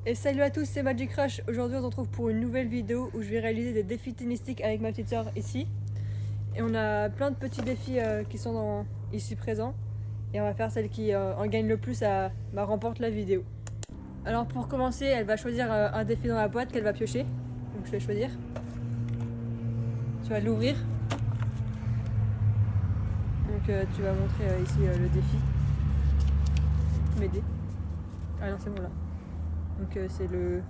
Et salut à tous, c'est Magic Rush. Aujourd'hui on se retrouve pour une nouvelle vidéo où je vais réaliser des défis tennistiques avec ma petite soeur ici. Et on a plein de petits défis qui sont ici présents. Et on va faire celle qui en gagne le plus remporte la vidéo. Alors pour commencer, elle va choisir un défi dans la boîte qu'elle va piocher. Donc je vais choisir. Tu vas l'ouvrir. Donc tu vas montrer ici le défi. M'aider. Ah non c'est bon là. Donc c'est le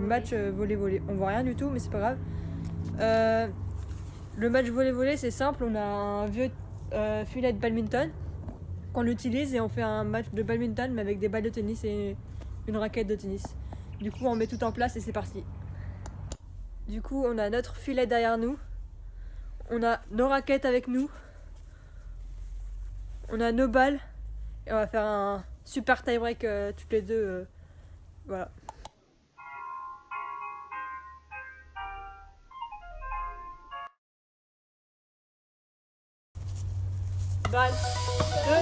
match volley-volley. On voit rien du tout mais c'est pas grave. Le match volley-volley c'est simple, on a un vieux filet de badminton qu'on utilise et on fait un match de badminton mais avec des balles de tennis et une raquette de tennis. Du coup on met tout en place et c'est parti. Du coup on a notre filet derrière nous, on a nos raquettes avec nous, on a nos balles et on va faire un super tie-break toutes les deux. Voilà. Balle, 2,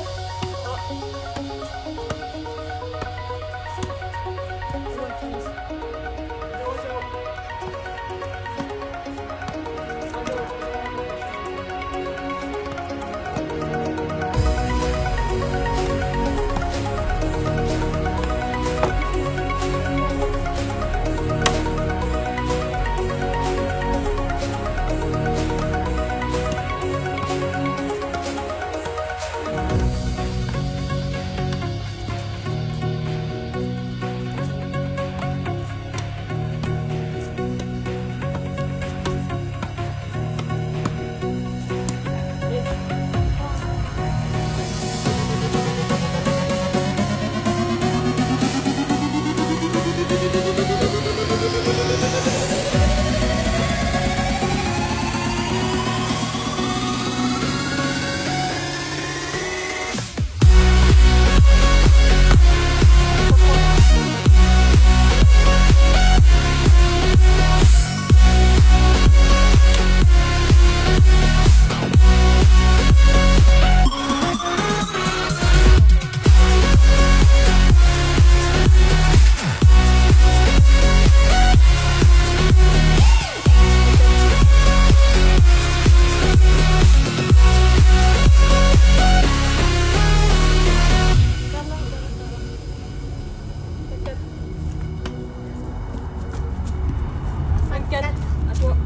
5-4, à toi.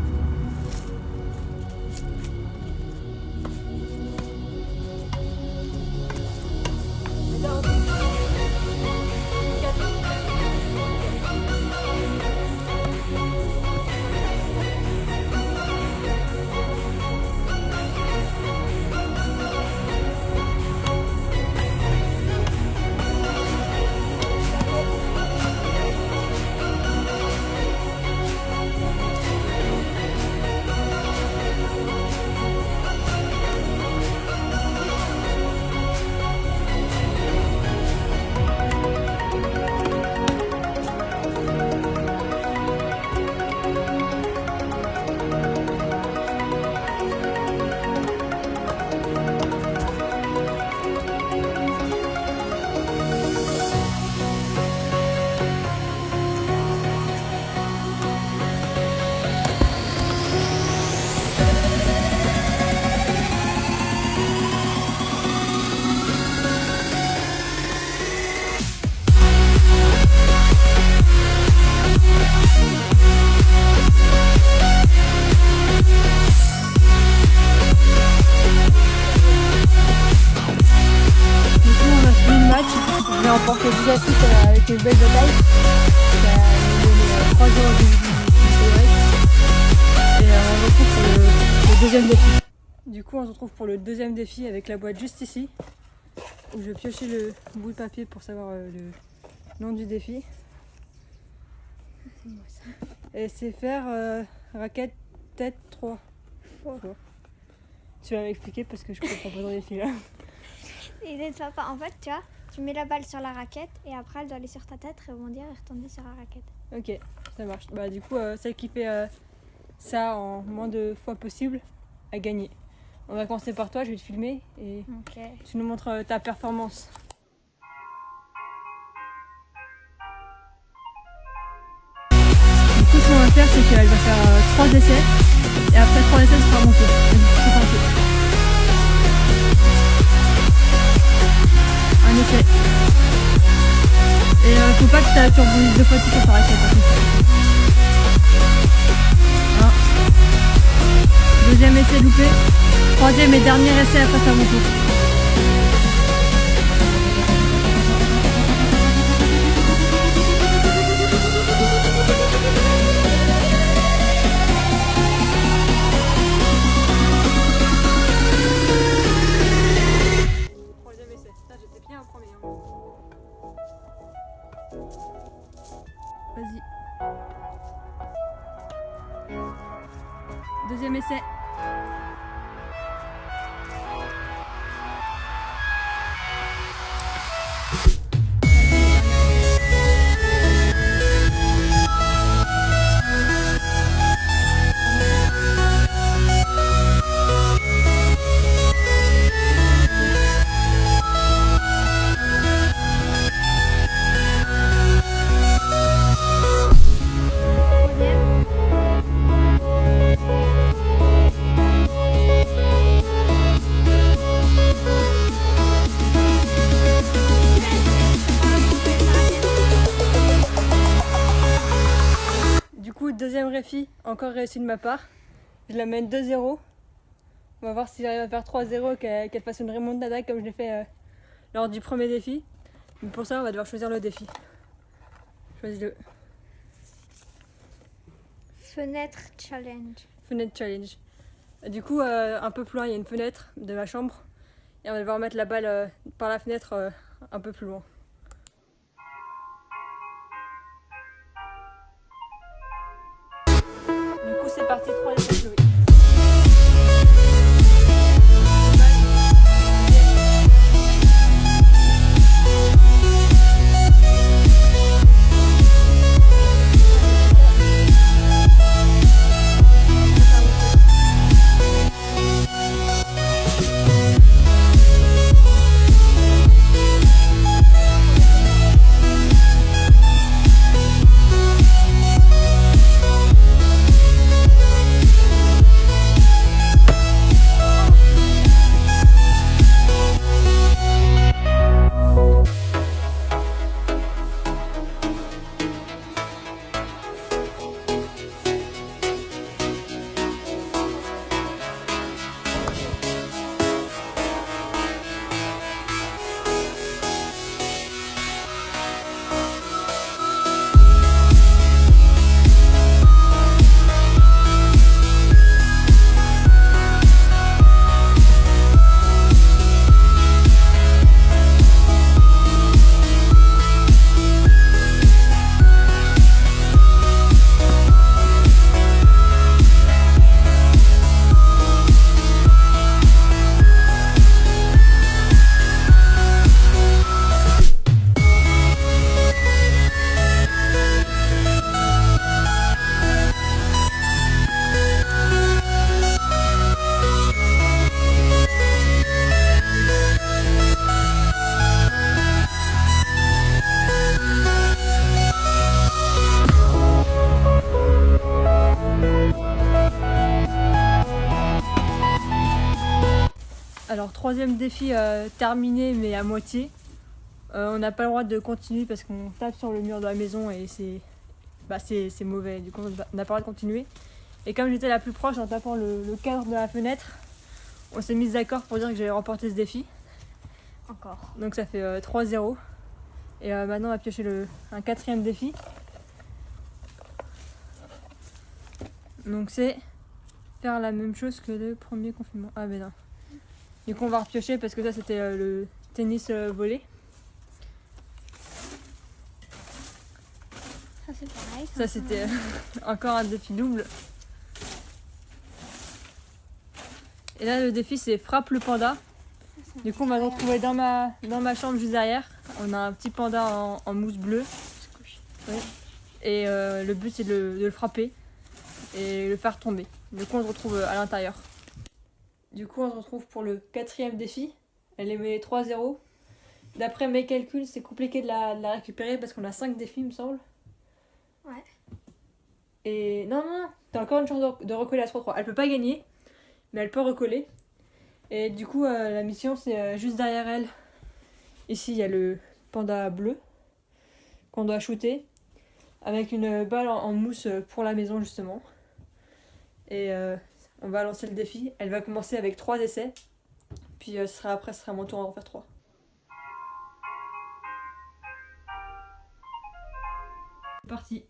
J'ai remporté 10 affiches avec une belle bataille. Ça m'a donné 3 jours et on se retrouve pour le deuxième défi. Du coup on se retrouve pour le deuxième défi avec la boîte juste ici. Où je vais piocher le bout de papier pour savoir le nom du défi. Et c'est faire raquette tête 3. Tu vas m'expliquer parce que je comprends pas dans les défi là. Et papa, en fait, tu vois, tu mets la balle sur la raquette et après elle doit aller sur ta tête, rebondir et retomber sur la raquette. Ok, ça marche. Bah du coup, celle qui fait ça en moins de fois possible a gagné. On va commencer par toi, je vais te filmer et tu nous montres ta performance. faire, c'est qu'elle va faire 3 essais. Et après 3 essais, ce sera mon tour. C'est parti. Un essai. Et faut pas que tu rebondisses 2 fois sur ta raquette. Deuxième essai loupé. Troisième et dernier essai après faire mon tour. Troisième essai. J'étais bien en premier. Vas-y. Deuxième essai. Deuxième réfi, encore réussi de ma part. Je la mène 2-0. On va voir si j'arrive à faire 3-0 et qu'elle fasse une remontada comme je l'ai fait lors du premier défi. Mais pour ça, on va devoir choisir le défi. Choisis-le. Fenêtre challenge. Fenêtre challenge. Du coup, un peu plus loin, il y a une fenêtre de ma chambre. Et on va devoir mettre la balle par la fenêtre un peu plus loin. Du coup, c'est parti, 3 essais Chloé. Alors troisième défi terminé mais à moitié. On n'a pas le droit de continuer parce qu'on tape sur le mur de la maison et c'est mauvais. Du coup on n'a pas le droit de continuer. Et comme j'étais la plus proche en tapant le cadre de la fenêtre, on s'est mis d'accord pour dire que j'allais remporter ce défi. Encore. Donc ça fait 3-0. Et maintenant on va piocher un quatrième défi. Donc c'est faire la même chose que le premier confinement. Ah mais non. Du coup on va repiocher parce que ça c'était le tennis volé. Ça c'est pareil. Ça c'était encore un défi double. Et là le défi c'est frappe le panda. Du coup on va le retrouver dans ma chambre juste derrière. On a un petit panda en mousse bleue. Oui. Et le but c'est de le frapper et le faire tomber. Du coup on se retrouve à l'intérieur. Du coup on se retrouve pour le quatrième défi. Elle est met 3-0. D'après mes calculs c'est compliqué de la récupérer parce qu'on a 5 défis il me semble. Ouais. Et non, t'as encore une chance de recoller à 3-3. Elle peut pas gagner, mais elle peut recoller. Et du coup, la mission, c'est juste derrière elle. Ici, il y a le panda bleu qu'on doit shooter avec une balle en mousse pour la maison, justement. Et on va lancer le défi. Elle va commencer avec 3 essais. Puis ce sera mon tour, on va en faire 3. C'est parti.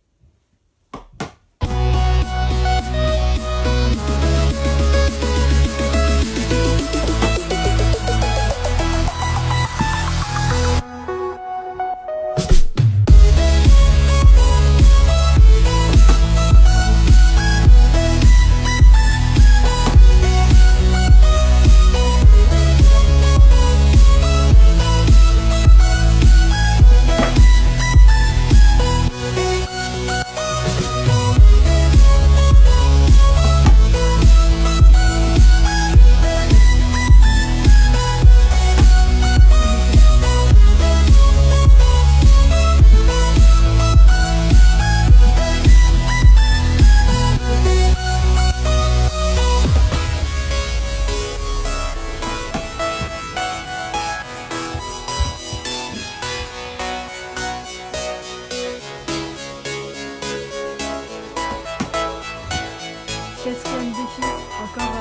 Quatrième défi, encore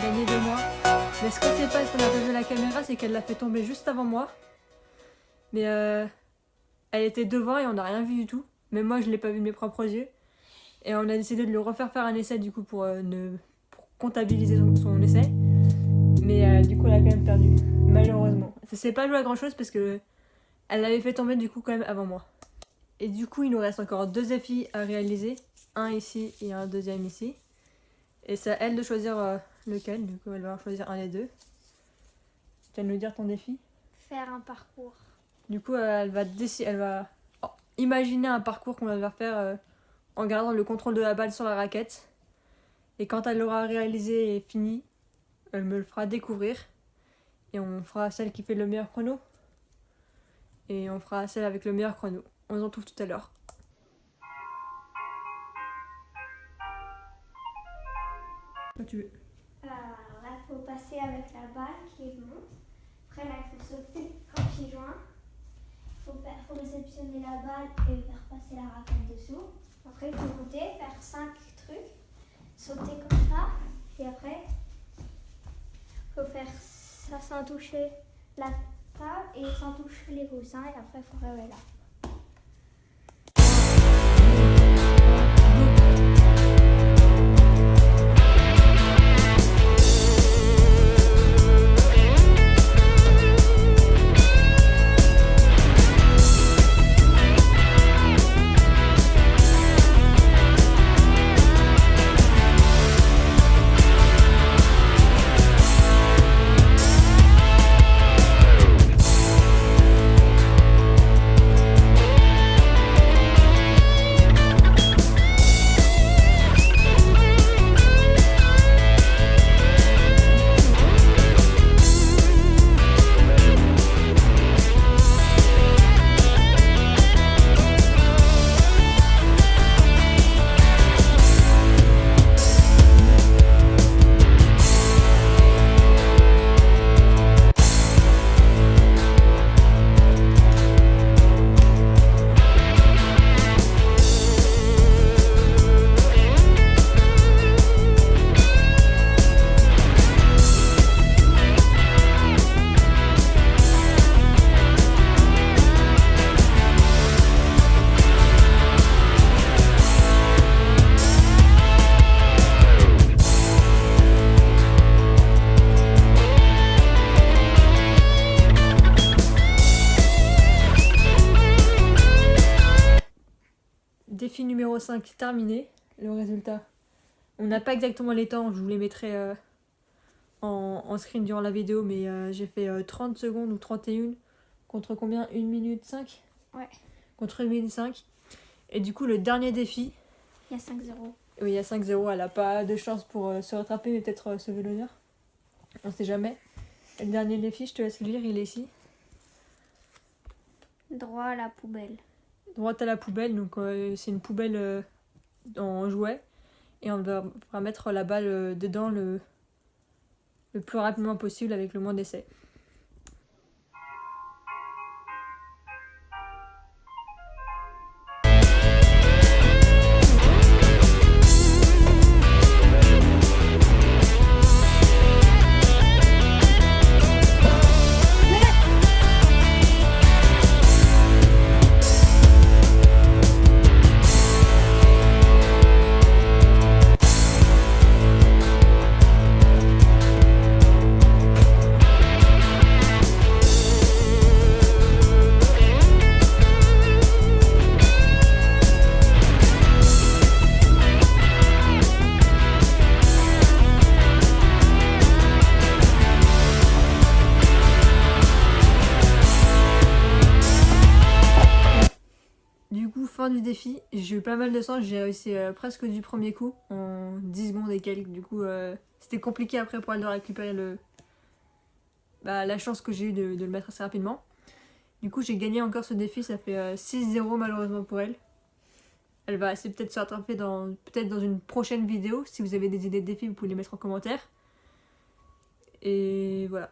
gagné de moi. Mais ce qu'on sait pas, ce qu'on a pas vu à la caméra, c'est qu'elle l'a fait tomber juste avant moi. Mais elle était devant et on n'a rien vu du tout. Mais moi, je l'ai pas vu de mes propres yeux. Et on a décidé de lui refaire faire un essai du coup pour comptabiliser son essai. Mais du coup, elle a quand même perdu, malheureusement. Ça s'est pas joué à grand chose parce que elle l'avait fait tomber du coup quand même avant moi. Et du coup, il nous reste encore 2 défis à réaliser. Un ici et un deuxième ici. Et c'est à elle de choisir lequel, du coup elle va en choisir un des deux. Tu vas nous dire ton défi? Faire un parcours. Du coup elle va imaginer un parcours qu'on va devoir faire en gardant le contrôle de la balle sur la raquette. Et quand elle l'aura réalisé et fini, elle me le fera découvrir. Et on fera celle qui fait le meilleur chrono. Et on fera celle avec le meilleur chrono. On se retrouve tout à l'heure. Quand tu veux. Alors là, il faut passer avec la balle qui monte. Après, là, il faut sauter en pieds joints. Il faut réceptionner la balle et faire passer la raquette dessous. Après, il faut monter, faire 5 trucs, sauter comme ça. Et après, il faut faire ça sans toucher la table et sans toucher les coussins. Et après, il faut rêver là. Défi numéro 5 terminé. Le résultat, on n'a pas exactement les temps, je vous les mettrai en screen durant la vidéo, mais j'ai fait 30 secondes ou 31 contre combien? 1 minute 5? Ouais. Contre 1 minute 5. Et du coup, le dernier défi, Il y a 5-0. oui, il y a 5-0, elle n'a pas de chance pour se rattraper, mais peut-être sauver l'honneur. On sait jamais. Et le dernier défi, je te laisse le lire, il est ici. Droit à la poubelle. Droite à la poubelle, donc c'est une poubelle en jouet et on devra mettre la balle dedans le plus rapidement possible avec le moins d'essais. Du coup, fin du défi, j'ai eu pas mal de chance, j'ai réussi presque du premier coup, en 10 secondes et quelques. Du coup, c'était compliqué après pour elle de récupérer la chance que j'ai eue de le mettre assez rapidement. Du coup, j'ai gagné encore ce défi, ça fait 6-0 malheureusement pour elle. Elle va essayer peut-être se rattraper peut-être dans une prochaine vidéo. Si vous avez des idées de défis, vous pouvez les mettre en commentaire. Et voilà.